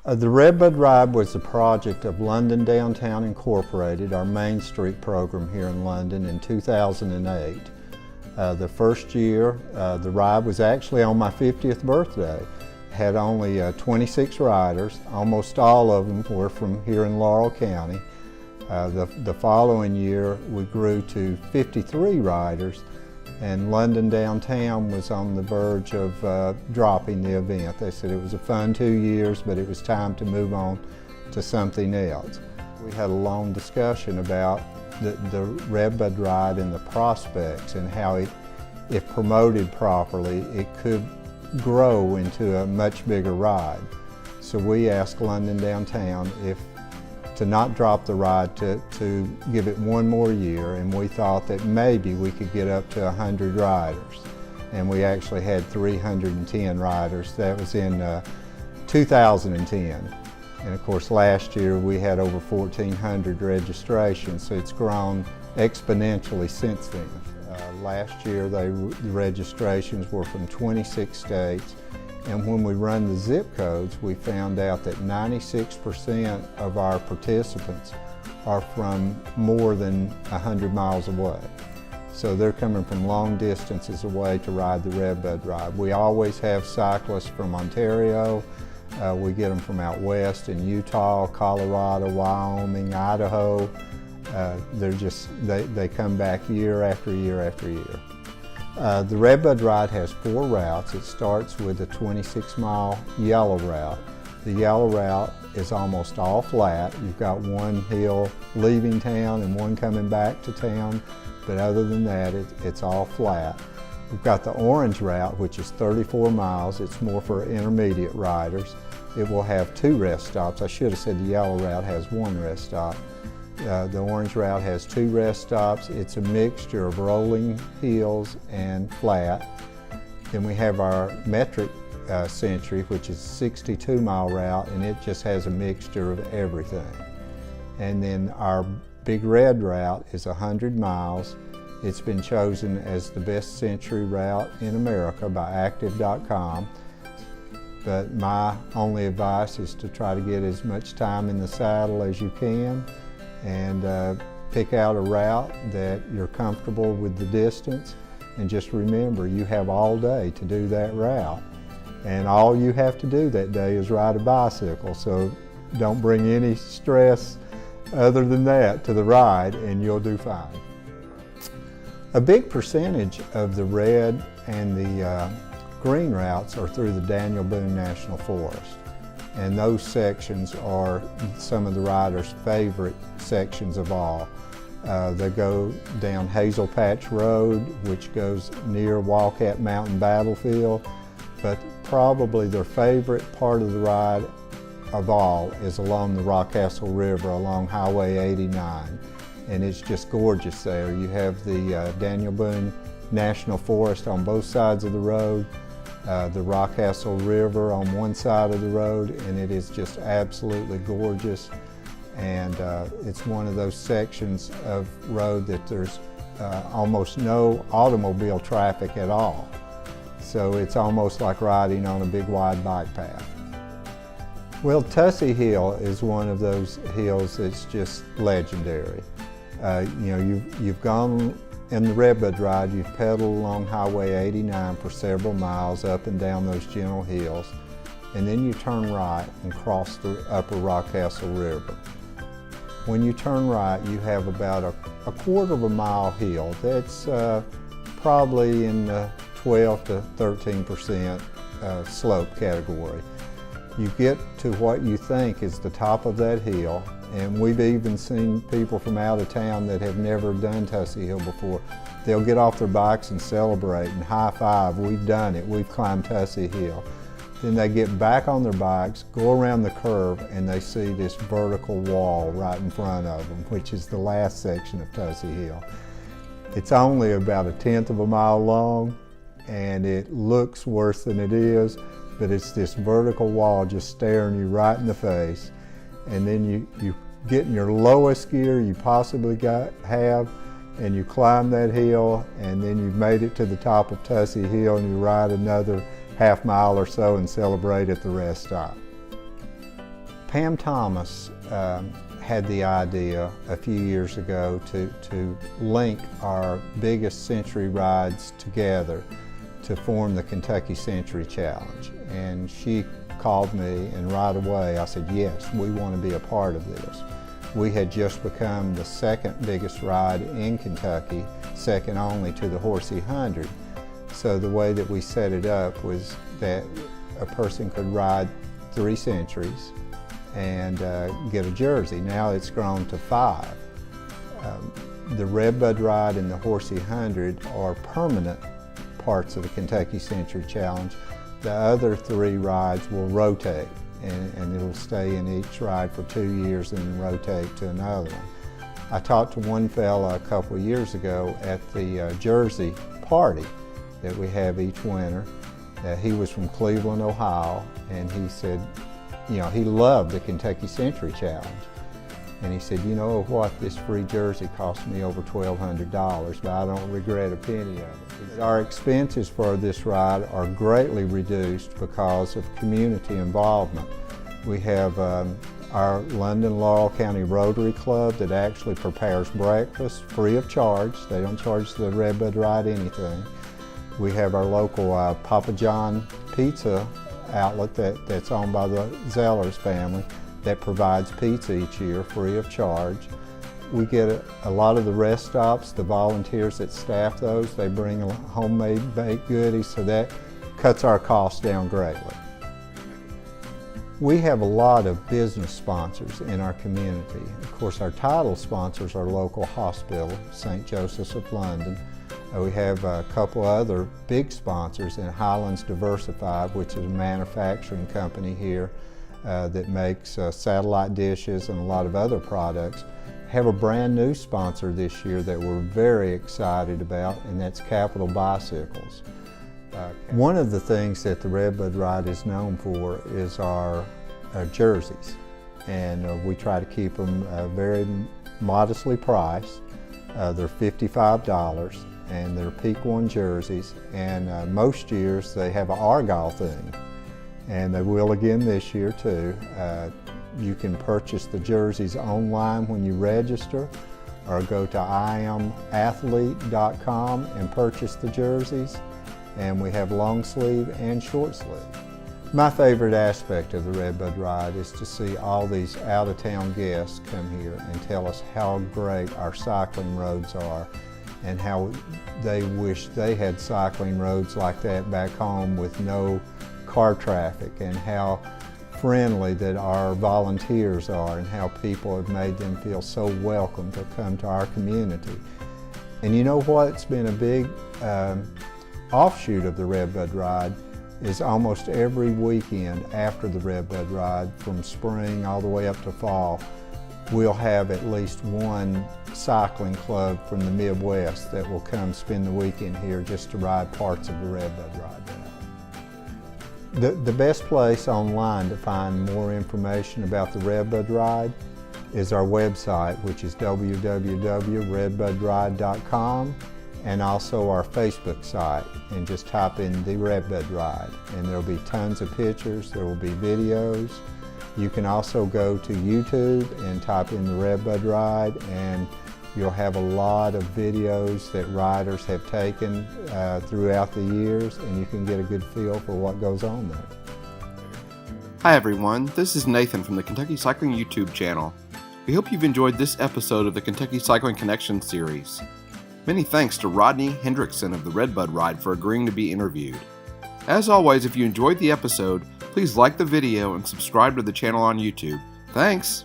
The Redbud Ride was a project of London Downtown Incorporated, our Main Street program here in London, in 2008. The first year, the ride was actually on my 50th birthday. Had only 26 riders. Almost all of them were from here in Laurel County. The following year, we grew to 53 riders, and London Downtown was on the verge of dropping the event. They said it was a fun 2 years, but it was time to move on to something else. We had a long discussion about the Redbud Ride and the prospects and how if promoted properly, it could grow into a much bigger ride. So we asked London Downtown to not drop the ride, to give it one more year, and we thought that maybe we could get up to 100 riders. And we actually had 310 riders. That was in 2010. And of course last year we had over 1,400 registrations, so it's grown exponentially since then. Last year the registrations were from 26 states, and when we run the zip codes, we found out that 96% of our participants are from more than 100 miles away. So they're coming from long distances away to ride the Redbud Ride. We always have cyclists from Ontario. We get them from out west in Utah, Colorado, Wyoming, Idaho. They come back year after year after year. The Redbud Ride has 4 routes. It starts with a 26-mile yellow route. The yellow route is almost all flat. You've got one hill leaving town and one coming back to town, but other than that, it's all flat. We've got the orange route, which is 34 miles. It's more for intermediate riders. It will have 2 rest stops. I should have said the yellow route has 1 rest stop. The orange route has 2 rest stops. It's a mixture of rolling hills and flat. Then we have our metric century, which is a 62-mile route, and it just has a mixture of everything. And then our big red route is 100 miles. It's been chosen as the best century route in America by Active.com. But my only advice is to try to get as much time in the saddle as you can, and pick out a route that you're comfortable with the distance. And just remember, you have all day to do that route. And all you have to do that day is ride a bicycle. So don't bring any stress other than that to the ride, and you'll do fine. A big percentage of the red and the green routes are through the Daniel Boone National Forest. And those sections are some of the riders' favorite sections of all. They go down Hazel Patch Road, which goes near Wildcat Mountain Battlefield, but probably their favorite part of the ride of all is along the Rockcastle River, along Highway 89. And it's just gorgeous there. You have the Daniel Boone National Forest on both sides of the road, the Rockcastle River on one side of the road, and it is just absolutely gorgeous. And it's one of those sections of road that there's almost no automobile traffic at all. So it's almost like riding on a big wide bike path. Well, Tussy Hill is one of those hills that's just legendary. You've gone in the Redbud Ride, you've pedaled along Highway 89 for several miles up and down those gentle hills, and then you turn right and cross the upper Rockcastle River. When you turn right, you have about a quarter of a mile hill that's probably in the 12 to 13% slope category. You get to what you think is the top of that hill, and we've even seen people from out of town that have never done Tussy Hill before. They'll get off their bikes and celebrate and high five, we've done it, we've climbed Tussy Hill. Then they get back on their bikes, go around the curve, and they see this vertical wall right in front of them, which is the last section of Tussy Hill. It's only about 1/10 of a mile long, and it looks worse than it is, but it's this vertical wall just staring you right in the face. And then you get in your lowest gear you possibly have, and you climb that hill, and then you've made it to the top of Tussy Hill, and you ride another half mile or so and celebrate at the rest stop. Pam Thomas had the idea a few years ago to link our biggest century rides together to form the Kentucky Century Challenge. And she called me, and right away I said, yes, we want to be a part of this. We had just become the second biggest ride in Kentucky, second only to the Horsey 100. So the way that we set it up was that a person could ride 3 centuries and get a jersey. Now it's grown to 5. The Redbud ride and the Horsey 100 are permanent parts of the Kentucky Century Challenge. The other 3 rides will rotate, and it'll stay in each ride for 2 years and then rotate to another one. I talked to one fella a couple of years ago at the Jersey party that we have each winter. He was from Cleveland, Ohio, and he said, you know, he loved the Kentucky Century Challenge. And he said, you know what, this free jersey cost me over $1,200, but I don't regret a penny of it. Our expenses for this ride are greatly reduced because of community involvement. We have our London Laurel County Rotary Club that actually prepares breakfast free of charge. They don't charge the Redbud ride anything. We have our local Papa John pizza outlet that's owned by the Zellers family that provides pizza each year free of charge. We get a lot of the rest stops, the volunteers that staff those, they bring homemade baked goodies, so that cuts our costs down greatly. We have a lot of business sponsors in our community. Of course, our title sponsors are local hospital, St. Joseph's of London. We have a couple other big sponsors in Highlands Diversified, which is a manufacturing company here that makes satellite dishes and a lot of other products. Have a brand new sponsor this year that we're very excited about, and that's Capital Bicycles. One of the things that the Redbud ride is known for is our jerseys, and we try to keep them very modestly priced. They're $55, and they're Peak 1 jerseys, and most years they have an Argyle theme, and they will again this year too. You can purchase the jerseys online when you register, or go to iamathlete.com and purchase the jerseys, and we have long sleeve and short sleeve. My favorite aspect of the Redbud ride is to see all these out-of-town guests come here and tell us how great our cycling roads are and how they wish they had cycling roads like that back home with no car traffic, and how friendly that our volunteers are and how people have made them feel so welcome to come to our community. And you know what's been a big offshoot of the Redbud ride is almost every weekend after the Redbud ride, from spring all the way up to fall, we'll have at least one cycling club from the Midwest that will come spend the weekend here just to ride parts of the Redbud ride. The best place online to find more information about the Redbud ride is our website, which is www.redbudride.com, and also our Facebook site, and just type in the Redbud ride, and there'll be tons of pictures, there will be videos. You can also go to YouTube and type in the Redbud ride, and you'll have a lot of videos that riders have taken throughout the years, and you can get a good feel for what goes on there. Hi everyone, this is Nathan from the Kentucky Cycling YouTube channel. We hope you've enjoyed this episode of the Kentucky Cycling Connection series. Many thanks to Rodney Hendrickson of the Redbud Ride for agreeing to be interviewed. As always, if you enjoyed the episode, please like the video and subscribe to the channel on YouTube. Thanks!